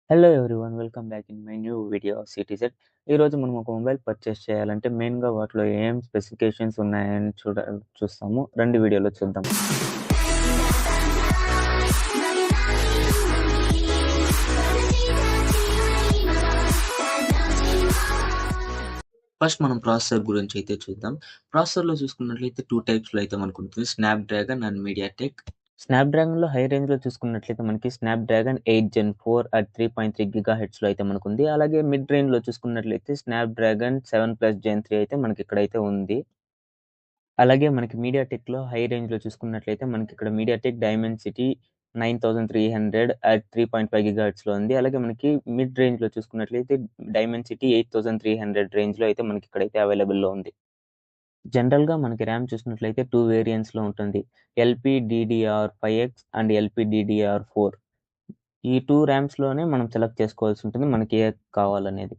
Hello everyone welcome back in my new video సిటీజెడ్. ఈరోజు మనం ఒక మొబైల్ పర్చేస్ చేయాలంటే మెయిన్గా వాటిలో ఏం స్పెసిఫికేషన్స్ ఉన్నాయని చూస్తాము. రెండు వీడియోలో చూద్దాం. ఫస్ట్ మనం ప్రాసెసర్ గురించి అయితే చూద్దాం. ప్రాసెసర్లో చూసుకున్నట్లయితే 2 టైప్స్లో అయితే మనకు ఉంటుంది, స్నాప్డ్రాగన్ అండ్ మీడియాటెక్. స్నాప్డ్రాగన్లో హై రేంజ్లో చూసుకున్నట్లయితే మనకి స్నాప్డ్రాగన్ 8 Gen 4 at 3.3 GHzలో అయితే మనకుంది. అలాగే మిడ్ రేంజ్లో చూసుకున్నట్లయితే స్నాప్డ్రాగన్ 7+ Gen 3 అయితే మనకి ఇక్కడైతే ఉంది. అలాగే మనకి మీడియాటెక్‌లో హై రేంజ్‌లో చూసుకున్నట్లయితే మనకిక్కడ మీడియాటెక్ డైమెన్సిటీ 9300 at 3.5 GHzలో ఉంది. అలాగే మనకి మిడ్ రేంజ్‌లో చూసుకున్నట్లయితే డైమెన్సిటీ 8300 రేంజ్‌లో అయితే మనకిక్కడైతే అవైలబుల్‌లో ఉంది. జనరల్‌గా మనకి ర్యామ్ చూసినట్లయితే 2 వేరియంట్స్‌లో ఉంటుంది. LPDDR5X and LPDDR4. ఈ 2 ర్యామ్స్‌లోనే మనం సెలెక్ట్ చేసుకోవాల్సి ఉంటుంది మనకి ఏది కావాలనేది.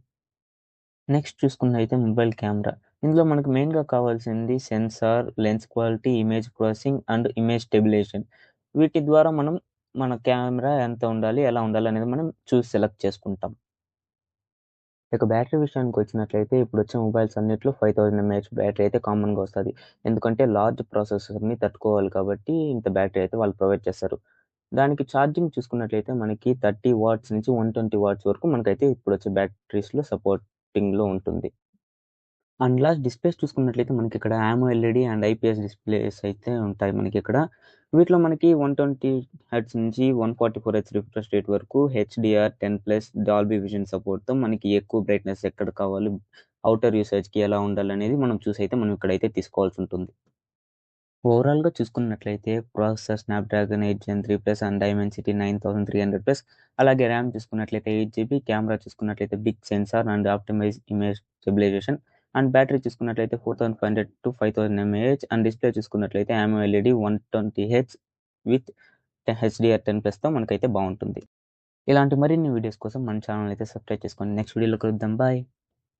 నెక్స్ట్ చూసుకున్నట్టయితే మొబైల్ కెమెరా. ఇందులో మనకు మెయిన్‌గా కావాల్సింది sensor, lens quality, image processing and image stabilisation. వీటి ద్వారా మనం మన కెమెరా ఎంత ఉండాలి, ఎలా ఉండాలి అనేది మనం చూసి సెలెక్ట్ చేసుకుంటాం. ఇక బ్యాటరీ విషయానికొచ్చినట్లయితే ఇప్పుడొచ్చే మొబైల్స్ అన్నిట్లో 5000 ఎంఏహెచ్ బ్యాటరీ అయితే కామన్‌గా వస్తది. ఎందుకంటే లార్జ్ ప్రాసెసర్‌ని తట్టుకోవాలి కాబట్టి ఇంత బ్యాటరీ అయితే వాళ్ళు ప్రొవైడ్ చేస్తారు. దానికి ఛార్జింగ్ చూసుకున్నట్లయితే మనకి 30 వాట్స్ నుంచి 120 వాట్స్ వరకు మనకైతే ఇప్పుడొచ్చే బ్యాటరీస్‌లో సపోర్టింగ్‌లో ఉంటుంది. అండ్ లాస్ట్ డిస్‌ప్లేస్ చూసుకున్నట్లయితే మనకిక్కడ AMOLED అండ్ IPS డిస్‌ప్లేస్ అయితే ఉంటాయి మనకిక్కడ. వీటిలో మనకి 120 హెర్ట్జ్ నుంచి 144 హెర్ట్జ్ రిఫ్రెష్ రేట్ వరకు HDR10+ డాల్బీ విజన్ సపోర్ట్‌తో మనకి ఎక్కువ బ్రైట్‌నెస్ ఎక్కడ కావాలి, ఔటర్ యూసేజ్‌కి ఎలా ఉండాలనేది మనం చూసైతే మనం ఇక్కడైతే తీసుకోవాల్సుంటుంది. ఓవరాల్‌గా చూసుకున్నట్లయితే processor Snapdragon 8 Gen 3+ and Dimensity 9300+, అలాగే ర్యామ్ చూసుకున్నట్లయితే 8 GB, కెమెరా చూసుకున్నట్లయితే big sensor and optimise image stabilisation, and battery చూసుకున్నట్లయితే 4500-5000 ఎంఏహెచ్, అండ్ డిస్‌ప్లే చూసుకున్నట్లయితే AMOLED 120 హెర్ట్జ్ విత్ HDR10+తో మనకైతే బావుంటుంది. ఇలాంటి మరిన్ని వీడియోస్ కోసం మన ఛానెల్ అయితే సబ్స్క్రైబ్ చేసుకోండి. నెక్స్ట్ వీడియోలో కలుద్దాం. బాయ్.